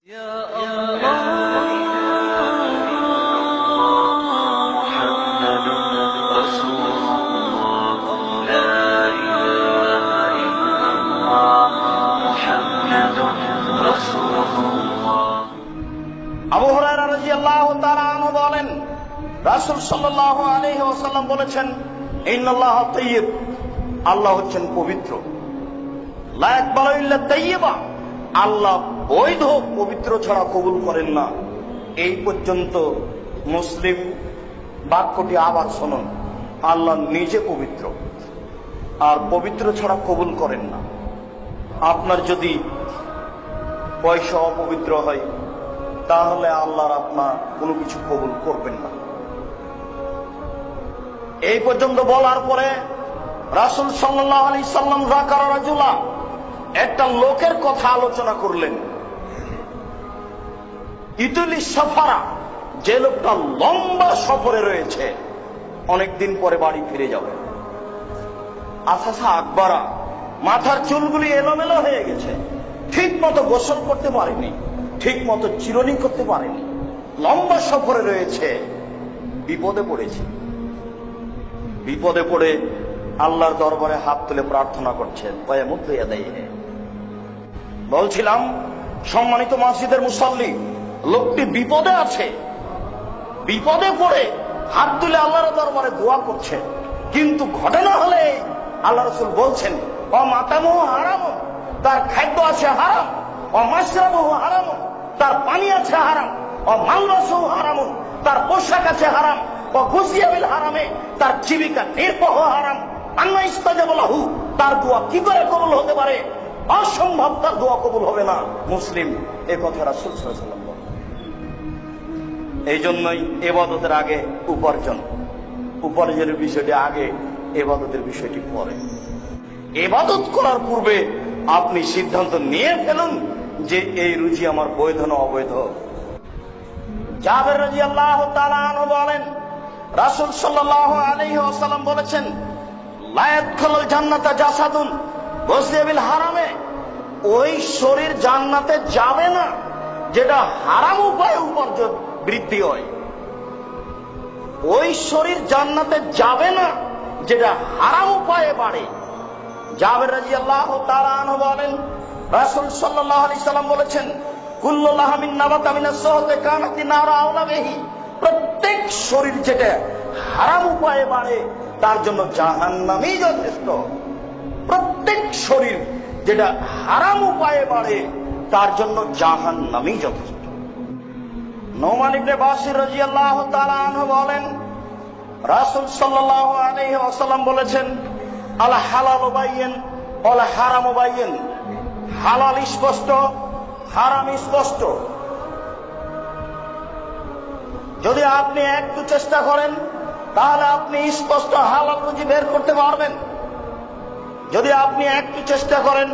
আবু হুরায়রা রাদিয়াল্লাহু তাআলা আনহু বলেন, রাসূল সাল্লাল্লাহু আলাইহি ওয়াসাল্লাম বলেছেন, ইন্নাল্লাহা তাইয়্যিব, আল্লাহ হচ্ছেন পবিত্র। লা ইয়াকবালু ইল্লা তাইয়্যিবা, আল্লাহ বৈধ পবিত্র ছাড়া কবুল করেন না। এই পর্যন্ত মুসলিম বাক্যটি আবার শুনুন। আল্লাহ নিজে পবিত্র, আর পবিত্র ছাড়া কবুল করেন না। আপনার যদি পয়সা অপবিত্র হয়, তাহলে আল্লাহর আপনার কোনো কিছু কবুল করবেন না। এই পর্যন্ত বলার পরে রাসূল সাল্লাল্লাহু আলাইহি সাল্লাম যাকারা রাজুলা, একটা লোকের কথা আলোচনা করলেন। ইতুলি সফারা, যে লোকটা লম্বা সফরে রয়েছে, অনেকদিন পরে বাড়ি ফিরে যাবে। আসাসা আকবারা, মাথার চুলগুলি এলোমেলো হয়ে গেছে, ঠিক মতো গোসল করতে পারেনি, ঠিক মতো চিরুনি করতে পারেনি, লম্বা সফরে রয়েছে, বিপদে পড়েছে। বিপদে পড়ে আল্লাহর দরবারে হাত তুলে প্রার্থনা করছেন। বলছিলাম, সম্মানিত মসজিদের মুসাল্লি, লোকটি বিপদে আছে, বিপদে পড়ে হাত তুলে আল্লাহর দরবারে দোয়া করছে। কিন্তু ঘটনা হলে আল্লাহ রাসূল বলছেন, মাতামুহু হারাম, তার খাদ্য আছে হারাম, মাশরাবুহু হারাম, তার পানি আছে হারাম, মালবাসুহু হারাম, তার পোশাক আছে হারাম, গুজিয়া বিল হারামে, তার জীবিকা নির্বাহ হারাম। আন্না ইস্তাজাবা লাহু, তার দোয়া কি করে কবুল হতে পারে? অসম্ভব, তার দোয়া কবুল হবে না। মুসলিম, এ কথা রাসূল সাল্লাল্লাহু আলাইহি ওয়াসাল্লাম বলেন। এই জন্যই ইবাদতের আগে উপার্জন, উপার্জনের বিষয়টি আগে, ইবাদতের বিষয়টি পরে। ইবাদত করার পূর্বে আপনি সিদ্ধান্ত নিয়ে ফেলুন যে এই রুজি আমার বৈধ না অবৈধ। জাবের রাদিয়াল্লাহু তাআলা আনহু বলেন, রাসূল সাল্লাল্লাহু আলাইহি ওয়াসাল্লাম বলেছেন, লা ইয়াদখুলুল জান্নাতা জাসাদুন গুজিয়া বিল হারামে, ওই শরীর জান্নাতে যাবে না যেটা হারাম উপায়ে উপার্জন বৃদ্ধি হয়। ওই শরীর জান্নাতে যাবে না যেটা হারাম উপায়ে বাড়ে। জাবের রাদিয়াল্লাহু তাআলা আনহু বলেন, রাসূল সাল্লাল্লাহু আলাইহি সাল্লাম বলেছেন, কুল্লু লাহমিন নাবাতা মিনাস সুহতি কানাতি নারা আওলা বিহি, প্রত্যেক শরীর যেটা হারাম উপায়ে বাড়ে তার জন্য জাহান্নামই যথেষ্ট। প্রত্যেক শরীর যেটা হারাম উপায়ে বাড়ে তার জন্য জাহান্নামই যথেষ্ট। নোমান ইবনে বাশির রাদিয়াল্লাহু তাআলা আনহু বলেন, রাসূল সাল্লাল্লাহু আলাইহি ওয়াসাল্লাম বলেছেন, আল হালালু বাইয়িন ওয়াল হারামু বাইয়িন, হালাল স্পষ্ট, হারাম স্পষ্ট। যদি আপনি একটু চেষ্টা করেন, তাহলে আপনি স্পষ্ট হালাল রুজি বের করতে পারবেন। যদি আপনি একটু চেষ্টা করেন,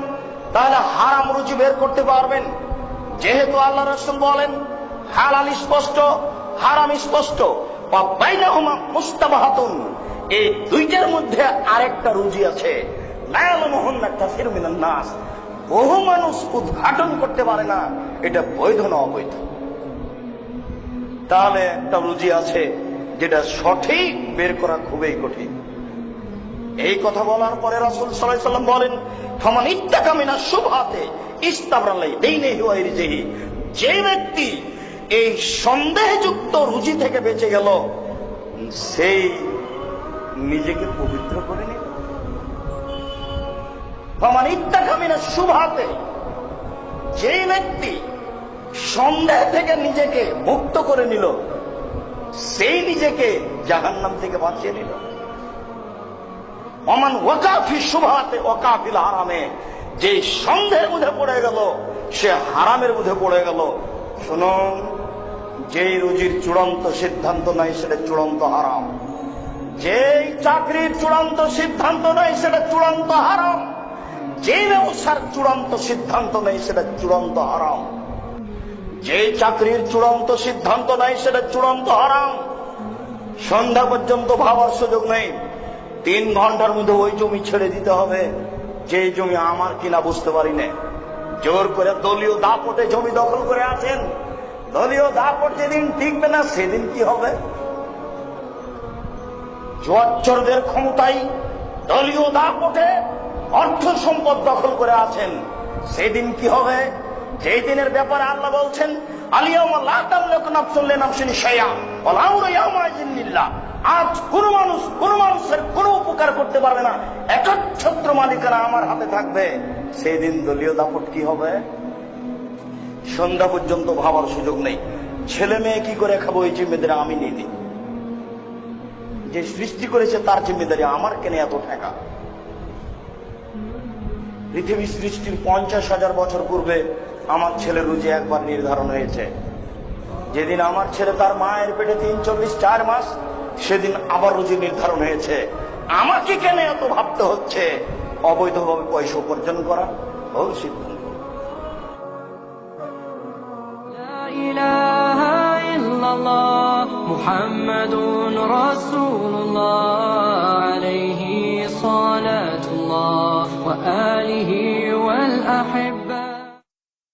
তাহলে হারাম রুজি বের করতে পারবেন। যেহেতু আল্লাহ রাসূল বলেন হালাল স্পষ্ট, হারাম স্পষ্ট, বাইনাহুমা মুস্তাবাহাতুন, এই দুইটার মধ্যে আরেকটা রুজি আছে, লা ইয়ালামুহুন্না কাসীরুম মিনান নাস, বহু মানুষ উদ্ঘাটন করতে পারে না এটা বৈধ না অবৈধ। তাহলে একটা রুজি আছে যেটা সঠিক বের করা খুবই কঠিন। এই কথা বলার পরে রাসূল সাল্লাল্লাহু আলাইহি ওয়াসাল্লাম বলেন, ফামান ইত্তাকা মিনাশ শুবহাতে ইস্তাবরা লিদীনিহি ওয়া ইরজিহি, যে ব্যক্তি এই সন্দেহযুক্ত রুজি থেকে বেঁচে গেল, সেই নিজেকে পবিত্র করে নিল। ফামান ইত্তাকা মিনাশ শুবহাতে, যে ব্যক্তি সন্দেহ থেকে নিজেকে মুক্ত করে নিল, সেই নিজেকে জাহান্নাম থেকে বাঁচিয়ে নিল। ওমান ওয়াকা ফি শুবহাতে ওয়াকা ফিল হারামে, যে সন্দেহের মধ্যে পড়ে গেল সে হারামের মধ্যে পড়ে গেল। শুনুন, যেই রুজির চূড়ান্ত সিদ্ধান্ত নাই সেটা চূড়ান্ত হারাম, যেই চাকরির চূড়ান্ত সিদ্ধান্ত নাই সেটা চূড়ান্ত হারাম, যে ব্যবসার চূড়ান্ত সিদ্ধান্ত নেই সেটা চূড়ান্ত হারাম, যে চাকরির চূড়ান্ত সিদ্ধান্ত নাই সেটা চূড়ান্ত হারাম। সন্ধ্যা পর্যন্ত ভাবার সুযোগ নেই, 3 ঘন্টার মধ্যে ওই জমি ছেড়ে দিতে হবে, যে জমি আমার কিনা বুঝতে পারি না, জোর করে দলীয় দাপটে জমি দখল করে আছেন। দলীয় দাপট যেদিন টিকবে না সেদিন কি হবে? জোয়াচ্চরদের ক্ষমতায় দলীয় দাপটে অর্থ সম্পদ দখল করে আছেন, সেদিন কি হবে? যেই দিনের ব্যাপারে আল্লাহ বলছেন আলিয়াউমা লা তামলিকু নাফসুন লিনাফসিন শাইআ ওয়াল আমরু ইয়াওমাইযিন লিল্লাহ। আজ কোন মানুষের কোন উপকার করতে পারবে না, একচ্ছত্র মালিকানা আমার হাতে থাকবে। সেই দিন দলীয় দাপট কি হবে? সন্ধ্যা পর্যন্ত ভাবার সুযোগ নেই। ছেলে মেয়ে কি করে খাবো এই জিম্মেদারি আমি নিয়ে নিই। যে সৃষ্টি করেছে তার জিম্মেদারি আমার, কেন এত টাকা? পৃথিবী সৃষ্টির 50,000 বছর পূর্বে আমার ছেলের রুজি একবার নির্ধারণ হয়েছে। যেদিন আমার ছেলে তার মায়ের পেটে 3-4 মাস, সেদিন আবার রুজি নির্ধারণ হয়েছে। আমাকে কেন এত ভাবতে হচ্ছে অবৈধভাবে পয়সা উপার্জন করা? ভুল সিদ্ধান্ত। মুহাম্মাদুর রাসূলুল্লাহ আলাইহি সালাতুল্লাহ ওয়া আলিহি ওয়াল আহিব্বা।